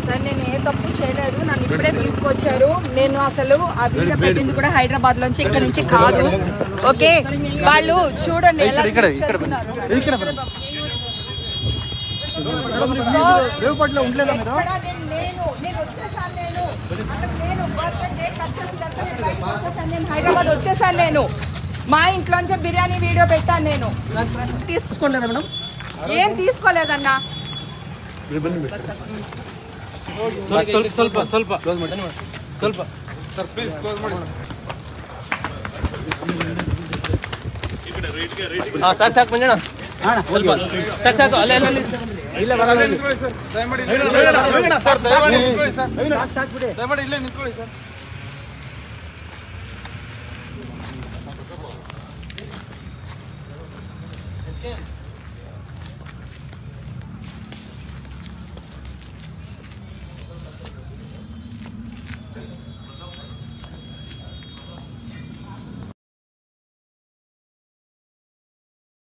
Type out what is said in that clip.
Sir నేను ఏ తప్పు చేయలేదు, నన్ను ఇప్పుడే తీసుకొచ్చారు. నేను అసలు ఆ వీడియో పెట్టింది కూడా హైదరాబాద్ లోంచి, ఇక్కడ నుంచి కాదు. ఓకే, వాళ్ళు చూడండి ఎలా హైదరాబాద్ వచ్చేసాను. నేను మా ఇంట్లోంచి బిర్యానీ వీడియో పెట్టాను. నేను తీసుకోలేదా మేడం? ఏం తీసుకోలేదన్నా. ಸ್ವಲ್ಪ ಸ್ವಲ್ಪ ಕ್ಲೋಸ್ ಮಾಡಿ ಸ್ವಲ್ಪ ಸರ್ ಪ್ಲೀಸ್ ಕ್ಲೋಸ್ ಮಾಡಿ ಈ ಕಡೆ ರೈಟ್ ಗೆ ಸಾಕು ಸಾಕು ಮಂಜಣ್ಣ ಸ್ವಲ್ಪ ಸಾಕು ಸಾಕು ಅಲ್ಲೇ ಅಲ್ಲೇ ಇಲ್ಲ ಬರಲ್ಲ ಸರ್ ದಯಮಾಡಿ ಸರ್ ದಯಮಾಡಿ ನಿಂತ್ಕೊಳ್ಳಿ ಸರ್ ಸಾಕು ಸಾಕು ಬಿಡಿ ದಯಮಾಡಿ ಇಲ್ಲೇ ನಿಂತ್ಕೊಳ್ಳಿ ಸರ್